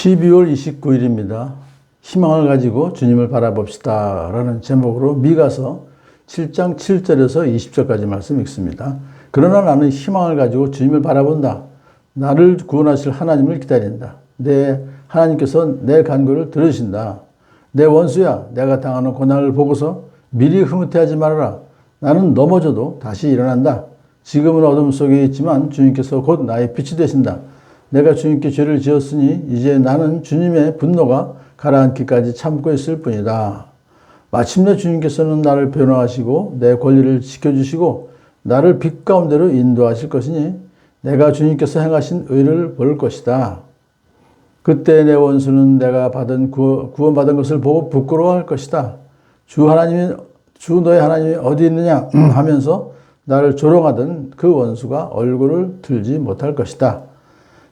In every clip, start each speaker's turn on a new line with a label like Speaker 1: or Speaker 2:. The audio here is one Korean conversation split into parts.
Speaker 1: 12월 29일입니다. 희망을 가지고 주님을 바라봅시다 라는 제목으로 미가서 7장 7절에서 20절까지 말씀 읽습니다. 그러나 나는 희망을 가지고 주님을 바라본다. 나를 구원하실 하나님을 기다린다. 하나님께서 내 간구를 들으신다. 내 원수야, 내가 당하는 고난을 보고서 미리 흐뭇해하지 말아라. 나는 넘어져도 다시 일어난다. 지금은 어둠 속에 있지만 주님께서 곧 나의 빛이 되신다. 내가 주님께 죄를 지었으니 이제 나는 주님의 분노가 가라앉기까지 참고 있을 뿐이다. 마침내 주님께서는 나를 변호하시고 내 권리를 지켜주시고 나를 빛 가운데로 인도하실 것이니 내가 주님께서 행하신 의를 볼 것이다. 그때 내 원수는 내가 구원받은 것을 보고 부끄러워할 것이다. 주 너의 하나님이 어디 있느냐 하면서 나를 조롱하던 그 원수가 얼굴을 들지 못할 것이다.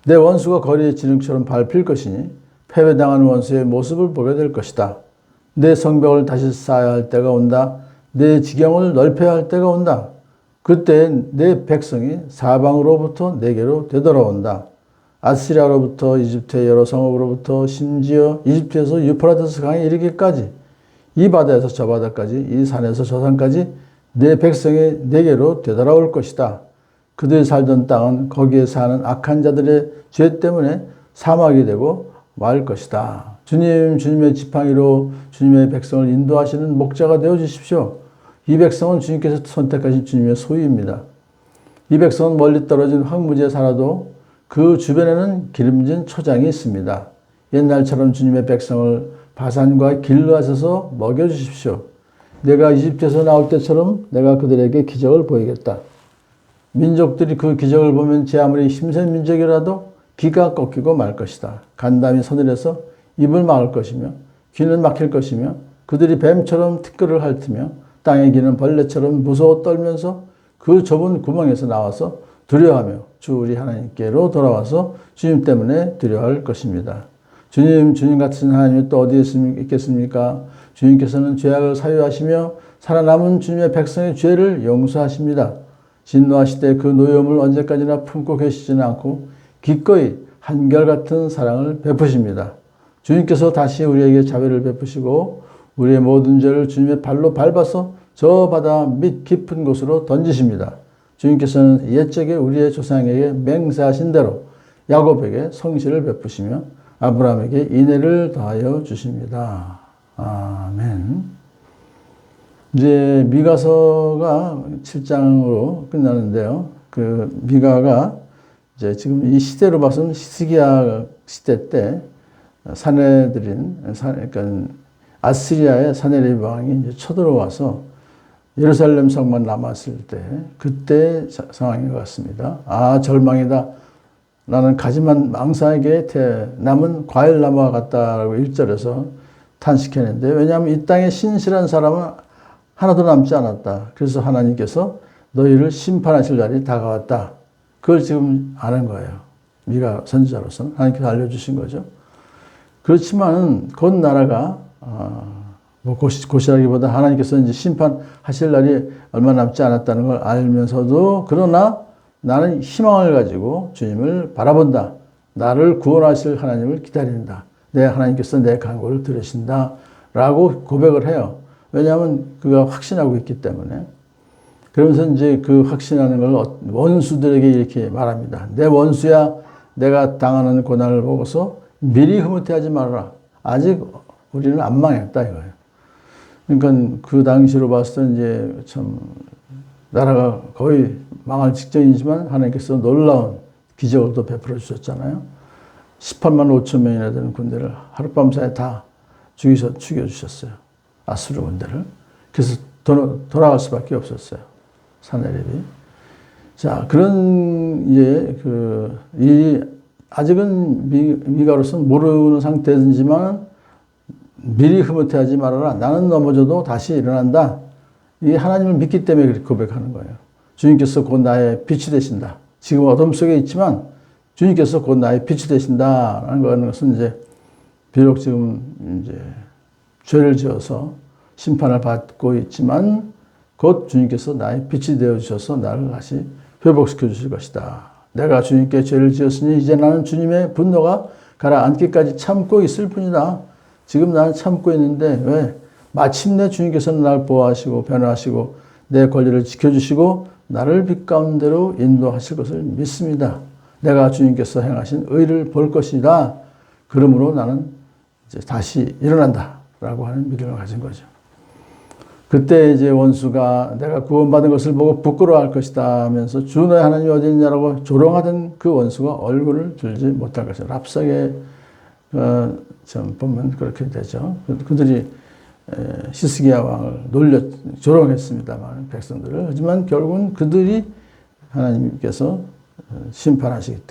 Speaker 1: 내 원수가 거리의 진흙처럼 밟힐 것이니 패배당한 원수의 모습을 보게 될 것이다. 내 성벽을 다시 쌓아야 할 때가 온다. 내 지경을 넓혀야 할 때가 온다. 그때 내 백성이 사방으로부터 내게로 되돌아온다. 아시리아로부터 이집트의 여러 성읍으로부터 심지어 이집트에서 유프라테스 강에 이르기까지 이 바다에서 저 바다까지 이 산에서 저 산까지 내 백성이 내게로 되돌아올 것이다. 그들이 살던 땅은 거기에 사는 악한 자들의 죄 때문에 사막이 되고 말 것이다. 주님의 지팡이로 주님의 백성을 인도하시는 목자가 되어 주십시오. 이 백성은 주님께서 선택하신 주님의 소유입니다. 이 백성은 멀리 떨어진 황무지에 살아도 그 주변에는 기름진 초장이 있습니다. 옛날처럼 주님의 백성을 바산과 길르앗에서 먹여주십시오. 내가 이집트에서 나올 때처럼 내가 그들에게 기적을 보이겠다. 민족들이 그 기적을 보면 제 아무리 힘센 민족이라도 귀가 꺾이고 말 것이다. 간담이 서늘해서 입을 막을 것이며 귀는 막힐 것이며 그들이 뱀처럼 티끌을 핥으며 땅에 기는 벌레처럼 무서워 떨면서 그 좁은 구멍에서 나와서 두려워하며 주 우리 하나님께로 돌아와서 주님 때문에 두려워할 것입니다. 주님 같은 하나님이 또 어디에 있겠습니까? 주님께서는 죄악을 사유하시며 살아남은 주님의 백성의 죄를 용서하십니다. 진노하시되 그 노여움을 언제까지나 품고 계시지는 않고 기꺼이 한결같은 사랑을 베푸십니다. 주님께서 다시 우리에게 자비를 베푸시고 우리의 모든 죄를 주님의 발로 밟아서 저 바다 밑 깊은 곳으로 던지십니다. 주님께서는 옛적에 우리의 조상에게 맹세하신 대로 야곱에게 성실을 베푸시며 아브라함에게 인애를 더하여 주십니다. 아멘. 이제 미가서가 7장으로 끝나는데요. 그 미가가 이제 지금 이 시대로 봐서는 히스기야 시대 때 그러니까 아시리아의 사네립 왕이 이제 쳐들어와서 예루살렘 성만 남았을 때 그때 상황인 것 같습니다. 아, 절망이다. 나는 가지만 망사에게 남은 과일나무와 같다라고 1절에서 탄식했는데, 왜냐하면 이 땅에 신실한 사람은 하나도 남지 않았다. 그래서 하나님께서 너희를 심판하실 날이 다가왔다. 그걸 지금 아는 거예요. 미가 선지자로서는 하나님께서 알려주신 거죠. 그렇지만 곧 나라가 곧이라기보다 하나님께서 이제 심판하실 날이 얼마 남지 않았다는 걸 알면서도, 그러나 나는 희망을 가지고 주님을 바라본다. 나를 구원하실 하나님을 기다린다. 내 하나님께서 내 간구를 들으신다. 라고 고백을 해요. 왜냐하면 그가 확신하고 있기 때문에. 그러면서 이제 그 확신하는 걸 원수들에게 이렇게 말합니다. 내 원수야, 내가 당하는 고난을 보고서 미리 흐뭇해하지 말아라. 아직 우리는 안 망했다 이거예요. 그러니까 그 당시로 봤을 때 이제 참 나라가 거의 망할 직전이지만 하나님께서 놀라운 기적을 또 베풀어 주셨잖아요. 18만 5천 명이나 되는 군대를 하룻밤 사이에 다 죽여주셨어요. 아수르 군대를. 그래서 돌아갈 수밖에 없었어요. 사네립이. 자, 그런 아직은 미가로서는 모르는 상태이지만 미리 흐뭇해하지 말아라. 나는 넘어져도 다시 일어난다. 이 하나님을 믿기 때문에 그렇게 고백하는 거예요. 주님께서 곧 나의 빛이 되신다. 지금 어둠 속에 있지만 주님께서 곧 나의 빛이 되신다라는 것은 이제 비록 지금 이제 죄를 지어서 심판을 받고 있지만 곧 주님께서 나의 빛이 되어 주셔서 나를 다시 회복시켜 주실 것이다. 내가 주님께 죄를 지었으니 이제 나는 주님의 분노가 가라앉기까지 참고 있을 뿐이다. 지금 나는 참고 있는데 왜? 마침내 주님께서는 나를 보호하시고 변호하시고 내 권리를 지켜주시고 나를 빛 가운데로 인도하실 것을 믿습니다. 내가 주님께서 행하신 의를 볼 것이다. 그러므로 나는 이제 다시 일어난다. 라고 하는 믿음을 가진 거죠. 그때 이제 원수가 내가 구원받은 것을 보고 부끄러워할 것이다 하면서 주 너의 하나님이 어디 있냐라고 조롱하던 그 원수가 얼굴을 들지 못할 것이다. 랍삭에 좀 보면 그렇게 되죠. 그들이 히스기야 왕을 조롱했습니다만 백성들을. 하지만 결국은 그들이 하나님께서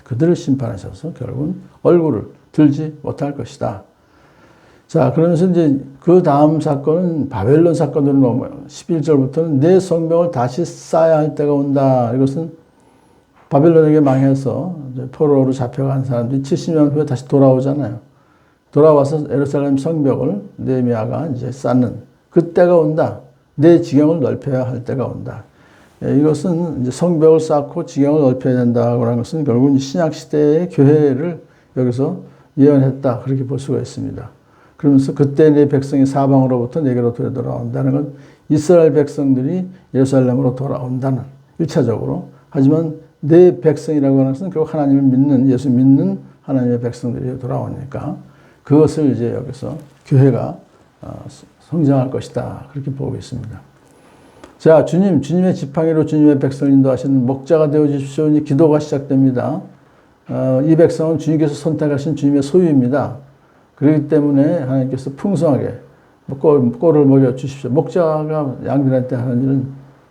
Speaker 1: 그들을 심판하셔서 결국은 얼굴을 들지 못할 것이다. 자, 그러면서 이제 그 다음 사건은 바벨론 사건으로 넘어요. 11절부터는 내 성벽을 다시 쌓아야 할 때가 온다. 이것은 바벨론에게 망해서 포로로 잡혀간 사람들이 70년 후에 다시 돌아오잖아요. 돌아와서 예루살렘 성벽을 느헤미야가 이제 쌓는 그때가 온다. 내 지경을 넓혀야 할 때가 온다. 이것은 이제 성벽을 쌓고 지경을 넓혀야 된다고 하는 것은 결국은 신약 시대의 교회를 여기서 예언했다. 그렇게 볼 수가 있습니다. 그러면서 그때 내 백성이 사방으로부터 내게로 돌아온다는 건 이스라엘 백성들이 예루살렘으로 돌아온다는 1차적으로. 하지만 내 백성이라고 하는 것은 결국 하나님을 믿는 예수 믿는 하나님의 백성들이 돌아오니까 그것을 이제 여기서 교회가 성장할 것이다. 그렇게 보고 있습니다. 자, 주님의 지팡이로 주님의 백성을 인도하시는 목자가 되어 주십시오. 이제 기도가 시작됩니다. 이 백성은 주님께서 선택하신 주님의 소유입니다. 그렇기 때문에 하나님께서 풍성하게 꼴을 먹여주십시오. 목자가 양들한테 하는 일은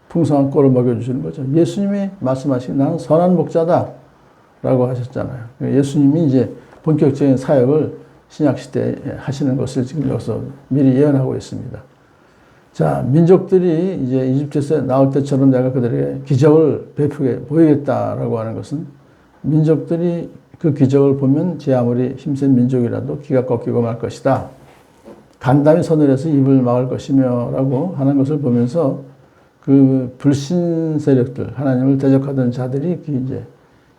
Speaker 1: 풍성한 꼴을 먹여주시는 거죠. 예수님이 말씀하신 나는 선한 목자다 라고 하셨잖아요. 예수님이 이제 본격적인 사역을 신약시대에 하시는 것을 지금 여기서 미리 예언하고 있습니다. 자, 민족들이 이제 이집트에서 나올 때처럼 내가 그들에게 기적을 베푸게 보이겠다라고 하는 것은 민족들이 그 기적을 보면 제 아무리 힘센 민족이라도 귀가 꺾이고 말 것이다. 간담이 서늘해서 입을 막을 것이며 라고 하는 것을 보면서 그 불신 세력들, 하나님을 대적하던 자들이 이제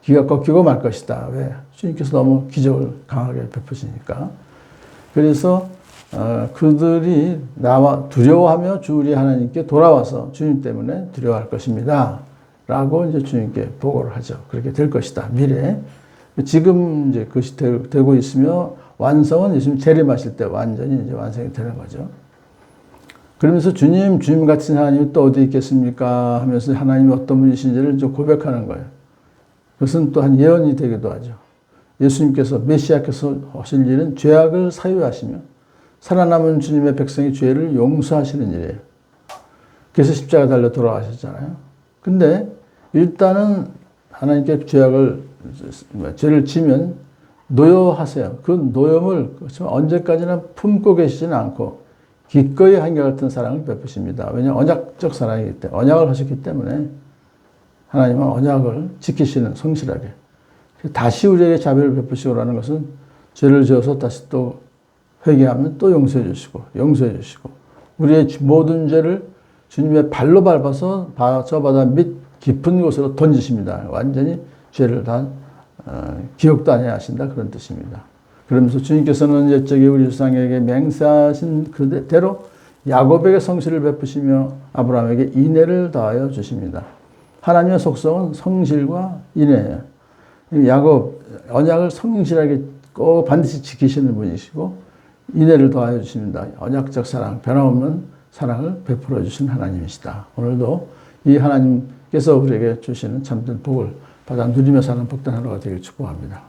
Speaker 1: 귀가 꺾이고 말 것이다. 왜? 주님께서 너무 기적을 강하게 베푸시니까. 그래서 그들이 나와 두려워하며 주 우리 하나님께 돌아와서 주님 때문에 두려워할 것입니다. 라고 이제 주님께 보고를 하죠. 그렇게 될 것이다. 미래에. 지금 이제 그것이 되고 있으며 완성은 예수님 재림하실 때 완전히 이제 완성이 되는 거죠. 그러면서 주님 같은 하나님이 또 어디 있겠습니까? 하면서 하나님이 어떤 분이신지를 좀 고백하는 거예요. 그것은 또한 예언이 되기도 하죠. 예수님께서 메시아께서 하실 일은 죄악을 사유하시며 살아남은 주님의 백성의 죄를 용서하시는 일이에요. 그래서 십자가 달려 돌아가셨잖아요. 근데 일단은 하나님께 죄를 지면 노여하세요. 그 노염을 언제까지나 품고 계시지는 않고 기꺼이 한결같은 사랑을 베푸십니다. 왜냐하면 언약적 사랑이기 때문에, 언약을 하셨기 때문에 하나님은 언약을 지키시는 성실하게. 다시 우리에게 자비를 베푸시고라는 것은 죄를 지어서 다시 또 회개하면 또 용서해 주시고 우리의 모든 죄를 주님의 발로 밟아서 저 바다 밑 깊은 곳으로 던지십니다. 완전히 죄를 다 기억도 안 해야 하신다 그런 뜻입니다. 그러면서 주님께서는 옛적에 우리 조상에게 맹세하신 그대로 야곱에게 성실을 베푸시며 아브라함에게 인애를 더하여 주십니다. 하나님의 속성은 성실과 인애예요. 야곱 언약을 성실하게 꼭 반드시 지키시는 분이시고 인애를 더하여 주십니다. 언약적 사랑, 변함없는 사랑을 베풀어 주신 하나님이시다. 오늘도 이 하나님께서 우리에게 주시는 참된 복을 받아 누리며 사는 복된 하루가 되길 축복합니다.